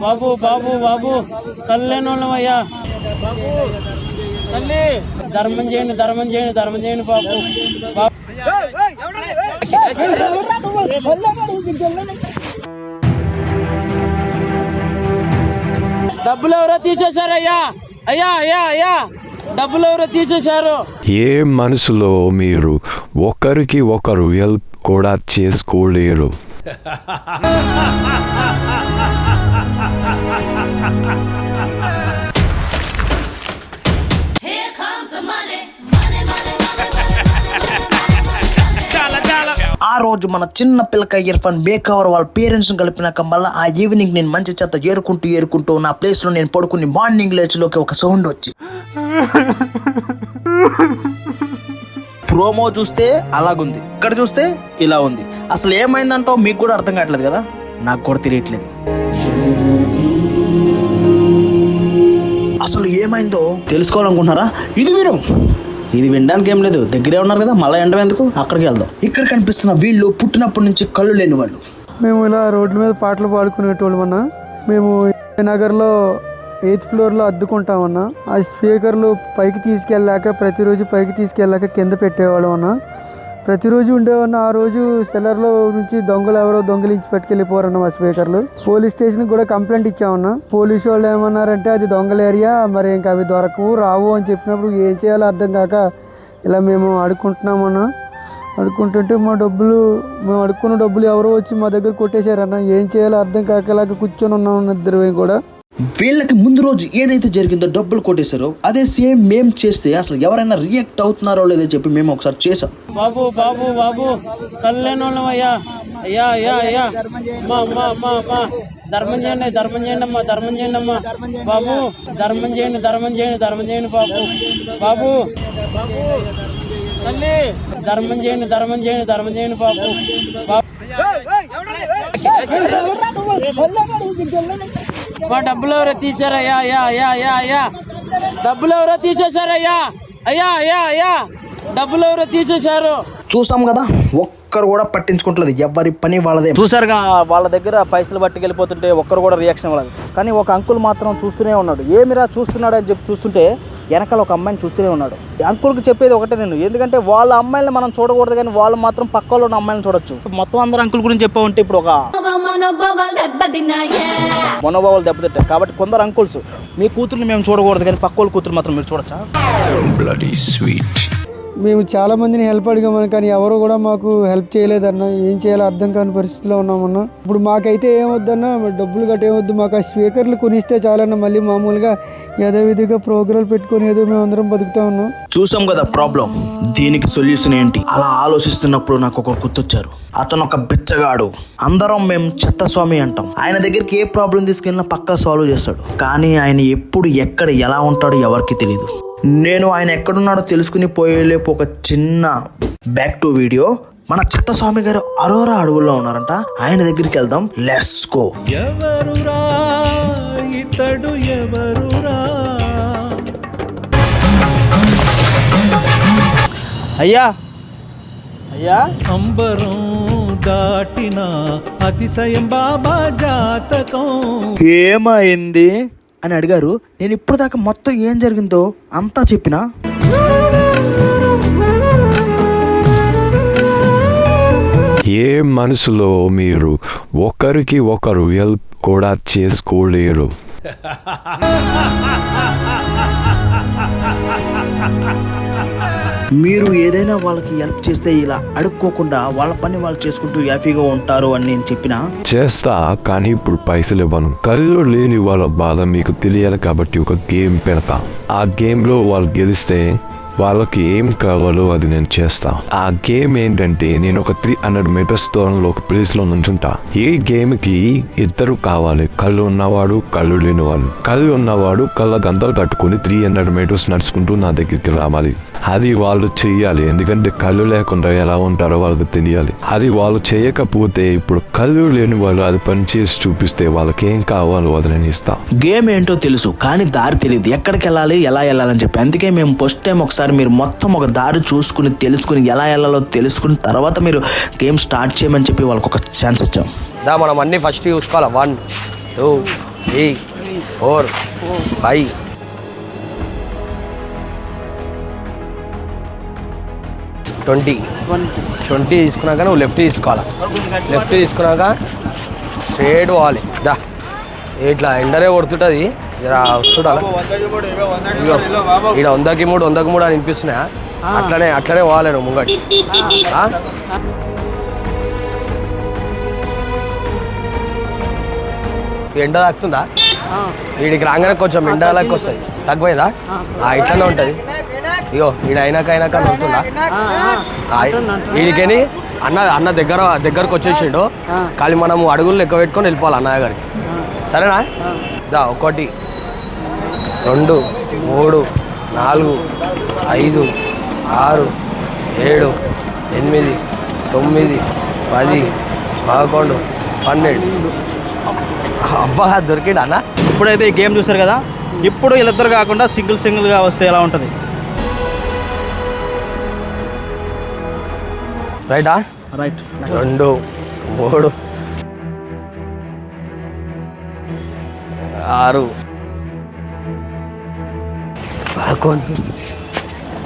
బాబు బాబు బాబు కళ్ళేనోళ్ళమయ్యా బాబు తల్లి ధర్మం చేయండి ధర్మం చేయండి ధర్మం చేయండి బాబు బాబు డబ్బులు ఎవరో తీసేశారయ్యా అయ్యా అయ్యా అయ్యా డబ్బులు ఎవరో తీసేశారు. ఏ మనసులో మీరు ఒకరికి ఒకరు హెల్ప్ కూడా చేసుకోలేరు. ఆ రోజు మన చిన్న పిల్లక ఇర్ఫాన్ బేకవర్ వాళ్ళ పేరెంట్స్ కలిపినాక మళ్ళీ ఆ ఈవినింగ్ నేను మంచి చెత్త ఏరుకుంటూ నా ప్లేస్ లో నేను పడుకుని మార్నింగ్ లేచిలోకి ఒక సౌండ్ వచ్చి ప్రోమో చూస్తే అలాగుంది, ఇక్కడ చూస్తే ఇలా ఉంది. అసలు ఏమైందంటో మీకు కూడా అర్థం కావట్లేదు కదా, నాకు కూడా తెలియట్లేదు. అసలు ఏమైందో తెలుసుకోవాలనుకుంటున్నారా? ఇది వినడానికి ఏం లేదు, దగ్గరే ఉన్నారు కదా, మళ్ళీ ఎండం ఎందుకు, అక్కడికి వెళ్దాం. ఇక్కడ కనిపిస్తున్న వీళ్ళు పుట్టినప్పటి నుంచి కళ్ళు లేని వాళ్ళు. మేము ఇలా రోడ్ల మీద పాటలు పాడుకునేటోళ్ళమన్నా. మేము నగర్లో 8th ఫ్లోర్లో అద్దుకుంటామన్నా. ఆ స్పీకర్లు పైకి తీసుకెళ్ళాక కింద పెట్టేవాళ్ళం అన్నా. ప్రతిరోజు ఉండేవన్నా. ఆ రోజు సెల్లర్లో నుంచి దొంగలు ఎవరో దొంగలించి పట్టుకెళ్ళిపోరన్న ఆ స్పీకర్లు. పోలీస్ స్టేషన్కి కూడా కంప్లైంట్ ఇచ్చామన్నా. పోలీసు వాళ్ళు ఏమన్నారంటే అది దొంగల ఏరియా, మరి ఇంకా అవి రావు అని చెప్పినప్పుడు ఏం చేయాలో అర్థం కాక ఇలా మేము అడుక్కుంటున్నామన్నా. అడుక్కుంటుంటే మేము అడుక్కున్న డబ్బులు ఎవరో వచ్చి మా దగ్గర కొట్టేశారన్న. ఏం చేయాలో అర్థం కాక ఇలాగ కూర్చొని ఉన్నాం ఇద్దరు కూడా. వీళ్ళకి ముందు రోజు ఏదైతే జరిగిందో డబ్బులు కొట్టేశారో అదే సేమ్ మేము చేస్తే అసలు ఎవరైనా రియాక్ట్ అవుతున్నారో లేదో చెప్పి మేము ఒకసారి చేసాం. బాబు బాబు బాబు కళ్ళేనోళ్ళమయ్యా అయ్యా అయ్యా అయ్యా అమ్మా అమ్మా అమ్మా అమ్మా ధర్మం చేయండి ధర్మం చేయండి అమ్మా ధర్మం చేయండి అమ్మా బాబు ధర్మం చేయండి ధర్మం చేయండి ధర్మం చేయండి బాబు బాబు బాబు తల్లి ధర్మం చేయండి ధర్మం చేయండి ధర్మం చేయండి బాబు బాబు మా డబ్బులు ఎవరో తీసారయ్యా అయ్యా అయ్యా అయ్యా అయ్యా డబ్బులు ఎవరో తీసేశారయ్యా అయ్యా అయ్యా అయ్యా డబ్బులు ఎవరో తీసేశారు. చూసాం కదా, ఒక్కరు కూడా పట్టించుకుంటలేదు, ఎవరి పని వాళ్ళదే. చూసారుగా, వాళ్ళ దగ్గర పైసలు పట్టుకెళ్ళిపోతుంటే ఒక్కరు కూడా రియాక్షన్ ఇవ్వలేదు. కానీ ఒక అంకుల్ మాత్రం చూస్తూనే ఉన్నాడు. ఏమిరా చూస్తున్నాడు అని చెప్పి చూస్తుంటే వెనకాల ఒక అమ్మాయిని చూస్తూనే ఉన్నాడు. అంకుల్కి చెప్పేది ఒకటే నేను, ఎందుకంటే వాళ్ళ అమ్మాయిని మనం చూడకూడదు కానీ వాళ్ళు మాత్రం పక్కలో ఉన్న అమ్మాయిని చూడొచ్చు. మొత్తం అందరూ అంకుల్ గురించి చెప్పామంటే ఇప్పుడు ఒక మనోభావాలు దెబ్బతింటాయి. కాబట్టి కొందరు అంకుల్స్ మీ కూతుర్ని మేము చూడకూడదు కానీ పక్క వాళ్ళ కూతురు మాత్రం మీరు చూడొచ్చా? మేము చాలా మందిని హెల్ప్ అడిగామని, కానీ ఎవరు కూడా మాకు హెల్ప్ చేయలేదన్న. ఏం చేయాలో అర్థం కాని పరిస్థితిలో ఉన్నామన్నా. ఇప్పుడు మాకైతే ఏమొద్దన్నా, డబ్బులు గట్ట ఏమొద్దు, మాకు ఆ స్పీకర్లు కొనిస్తే చాలన్నా. మళ్ళీ మామూలుగా యథావిధిగా ప్రోగ్రాలు పెట్టుకుని ఏదో మేము అందరం బతుకుతా ఉన్నాం. చూసాం కదా ప్రాబ్లం, దీనికి సొల్యూషన్ ఏంటి? అలా ఆలోచిస్తున్నప్పుడు నాకు ఒకరు గుర్తొచ్చారు. అతను ఒక బిచ్చగాడు. అందరం మేము చెత్త స్వామి అంటాం. ఆయన దగ్గరికి ఏ ప్రాబ్లం తీసుకెళ్ళినా పక్కా సాల్వ్ చేస్తాడు. కానీ ఆయన ఎప్పుడు ఎక్కడ ఎలా ఉంటాడో ఎవరికి తెలియదు. నేను ఆయన ఎక్కడున్నాడో తెలుసుకుని పోయేలేపు ఒక చిన్న బ్యాక్ టు వీడియో. మన చిత్త స్వామి గారు అరోరా అడవుల్లో ఉన్నారంట. ఆయన దగ్గరికి వెళ్దాం, లెట్స్ గో. ఎవరురా ఇతడు ఎవరురా? అయ్యా అయ్యా, అంబరం దాటిన అతిశయం బాబా జాతకం ఏమైంది అని అడిగారు. నేను ఇప్పుడు దాకా మొత్తం ఏం జరిగిందో అంతా చెప్పినా. ఏ మనసులో మీరు ఒకరికి ఒకరు హెల్ప్ కూడా చేసుకోలేరు. మీరు ఏదైనా వాళ్ళకి హెల్ప్ చేస్తే ఇలా అడుక్కోకుండా వాళ్ళ పని వాళ్ళు చేసుకుంటూ హ్యాపీగా ఉంటారు అని నేను చెప్పినా. చేస్తా, కానీ ఇప్పుడు పైసలు ఇవ్వను. కళ్ళు లేని వాళ్ళ బాధ మీకు తెలియాలి కాబట్టి ఒక గేమ్ పెడతా. ఆ గేమ్లో వాళ్ళు గెలిస్తే వాళ్ళకి ఏం కావాలో అది నేను చేస్తా. ఆ గేమ్ ఏంటంటే, నేను ఒక 300 మీటర్స్ దూరంలో ఒక ప్లేస్లో నుంచుంటా. ఈ గేమ్కి ఇద్దరు కావాలి, కళ్ళు ఉన్నవాడు కళ్ళు లేనివాడు. కళ్ళు ఉన్నవాడు కళ్ళ గంతలు కట్టుకుని 300 మీటర్స్ నడుచుకుంటూ నా దగ్గరికి రావాలి. అది వాళ్ళు చెయ్యాలి, ఎందుకంటే కళ్ళు లేకుండా ఎలా ఉంటారో వాళ్ళకి తెలియాలి. అది వాళ్ళు చేయకపోతే, ఇప్పుడు కళ్ళు లేని వాళ్ళు అది పని చేసి చూపిస్తే వాళ్ళకి ఏం కావాలో అది నేను ఇస్తా. గేమ్ ఏంటో తెలుసు కానీ దారి తెలియదు, ఎక్కడికి వెళ్ళాలి ఎలా వెళ్ళాలని చెప్పి. అందుకే మేము ఫస్ట్ టైం ఒకసారి మీరు మొత్తం ఒక దారి చూసుకుని తెలుసుకుని ఎలా వెళ్ళాలో తెలుసుకుని తర్వాత మీరు గేమ్ స్టార్ట్ చేయమని చెప్పి వాళ్ళకి ఒక ఛాన్స్ ఇచ్చాం. మనం అన్ని ఫస్ట్ చూసుకోవాలి. 1 2 3 4 5 20 తీసుకున్నాక నువ్వు లెఫ్ట్ తీసుకోవాలా. లెఫ్ట్ తీసుకున్నాక స్ట్రేట్ పోవాలి. దా ఇట్లా ఎండరే కొడుతుంటుంది జర వస్తుండాలి. ఇగో ఇక్కడ 100కి 3 అని వినిపిస్తున్నాయా? అట్లనే పోవాలి నువ్వు ముంగటి. ఎండ తాకుతుందా? వీడికి రాగానే కొంచెం ఎండలకు వస్తాయి. తగ్గిపోయిందా? ఇట్లనే ఉంటుంది. ఇగో వీడు అయినాక నడుతుందా? వీడికని అన్న దగ్గరకు వచ్చేసిండు. కానీ మనము అడుగులు లెక్క పెట్టుకొని వెళ్ళిపోవాలి అన్నయ్య గారికి. సరేనా? దా 1 2 3 4 5 6 7 8 9 10 11 12. అబ్బా దొరికిండు అన్న. ఇప్పుడైతే ఈ గేమ్ చూస్తారు కదా, ఇప్పుడు వీళ్ళిద్దరు కాకుండా సింగిల్గా వస్తే ఎలా ఉంటుంది? రైటా? రైట్. 2 3 6 11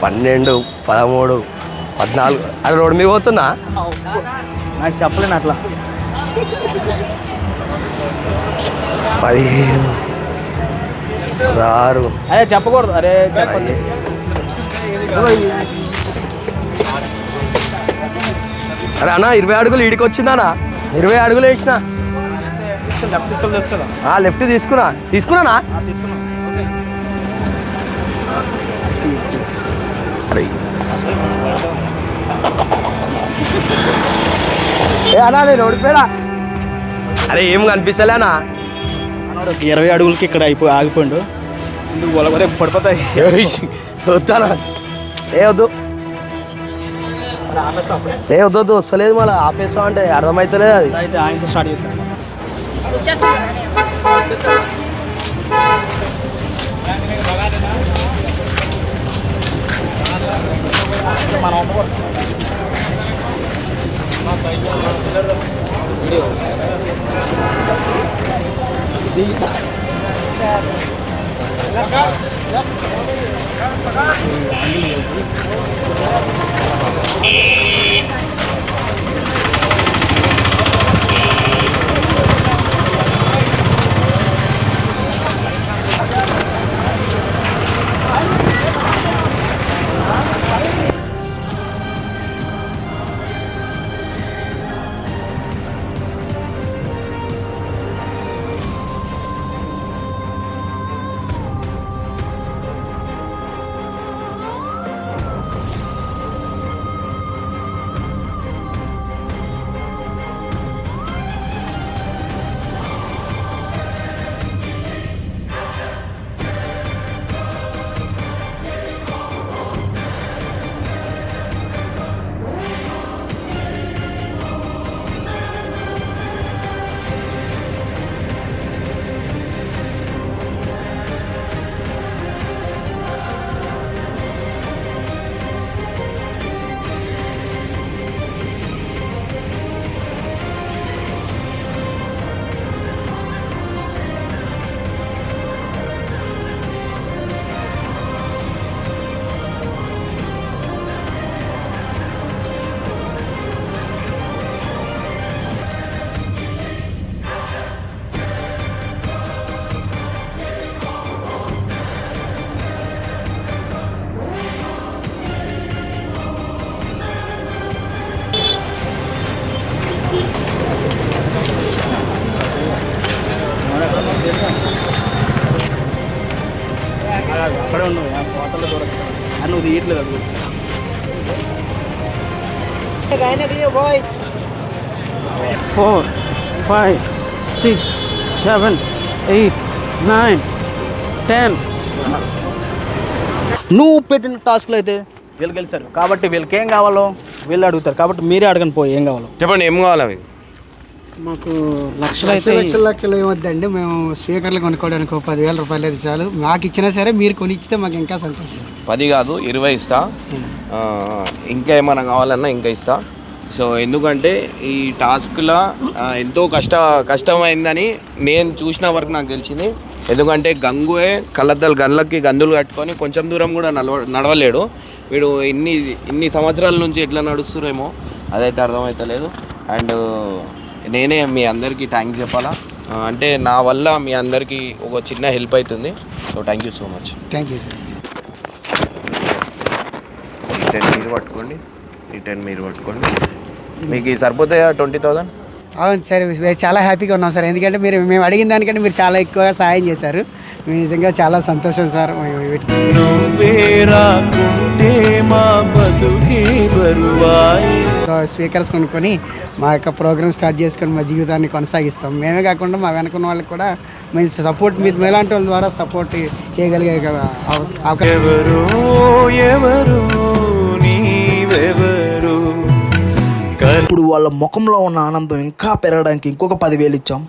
12 13 14. అరే రోడ్డు మీద పోతున్నా. నాకు చెప్పలేను అట్లా. 15 16. అరే చెప్పకూడదు. అరే చెప్పండి. అరే అన్న 20 అడుగులు ఈడికి వచ్చిందన్నా. 20 అడుగులు వేసిన. లెఫ్ట్ తీసుకొని తెలుసు కదా. లెఫ్ట్ తీసుకున్నానా? తీసుకున్నాం. అరే అన్నా నేను ఓడిపోయాడా? అరే ఏం కనిపిస్తలేనా? 20 అడుగులకి ఇక్కడ ఆగిపోయిండు. ఎందుకు వాళ్ళ పడిపోతాయి. వద్దానా? వద్దు వద్దు వస్తలేదు. మళ్ళీ ఆపేస్తాం అంటే అర్థమవుతలేదు. అది అయితే ఆయనతో స్టార్ట్ చేస్తాను. మనం అక్కడే ఉన్నావు. పోతలు చూడచ్చు. అని నువ్వు తీయట్లేదు. అది 4 5 6 7 8 9 10. నువ్వు పెట్టిన టాస్క్లు అయితే వీళ్ళు గెలిచారు కాబట్టి వీళ్ళకి ఏం కావాలో వీళ్ళు అడుగుతారు. కాబట్టి మీరే అడగని పోయి ఏం కావాలో చెప్పండి. ఏం కావాలా మీకు? మాకు లక్షలు ఏమొద్దండి. మేము స్పీకర్లు కొనుక్కోవడానికి 10,000 రూపాయలు అయితే చాలు. మాకు ఇచ్చినా సరే మీరు కొనిచ్చితే మాకు ఇంకా సంతోషం. 10 కాదు 20 ఇస్తా. ఇంకా ఏమైనా కావాలన్నా ఇంకా ఇస్తా. సో ఎందుకంటే ఈ టాస్క్లో ఎంతో కష్టమైందని నేను చూసిన వరకు నాకు తెలిసింది. ఎందుకంటే గంగువే గన్లకి గందులు కట్టుకొని కొంచెం దూరం కూడా నడవలేడు. వీడు ఇన్ని సంవత్సరాల నుంచి ఎట్లా నడుస్తురేమో అదైతే అర్థమవుతలేదు. అండ్ నేనే మీ అందరికీ థ్యాంక్స్ చెప్పాలా, అంటే నా వల్ల మీ అందరికీ ఒక చిన్న హెల్ప్ అవుతుంది. So thank you so much. Thank you sir. ఈ 10 మీరు పట్టుకోండి, ఈ 10 మీరు పట్టుకోండి. మీకు సరిపోతాయా 20,000? అవును సార్, చాలా హ్యాపీగా ఉన్నాం సార్. ఎందుకంటే మేము అడిగిన దానికంటే మీరు చాలా ఎక్కువగా సహాయం చేశారు. నిజంగా చాలా సంతోషం సార్. స్పీకర్స్ కొనుక్కొని మా యొక్క ప్రోగ్రామ్ స్టార్ట్ చేసుకొని మా జీవితాన్ని కొనసాగిస్తాం. మేమే కాకుండా మా వెనుకున్న వాళ్ళకి కూడా మంచి సపోర్ట్ మీ మీలాంటి వాళ్ళ ద్వారా సపోర్ట్ చేయగలిగే ఇప్పుడు వాళ్ళ ముఖంలో ఉన్న ఆనందం ఇంకా పెరగడానికి ఇంకొక 10,000 ఇచ్చాం.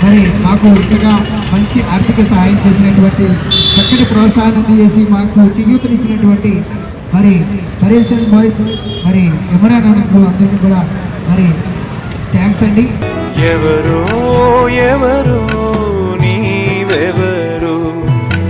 మరి మాకు ఇంతగా మంచి ఆర్థిక సహాయం చేసినటువంటి, చక్కటి ప్రోత్సాహాన్ని చేసి మాకు చేయూతనిచ్చినటువంటి మరి హరీసన్ బాయ్స్, మరి ఎమరాన్ అందరికీ కూడా మరి థ్యాంక్స్ అండి. ఎవరో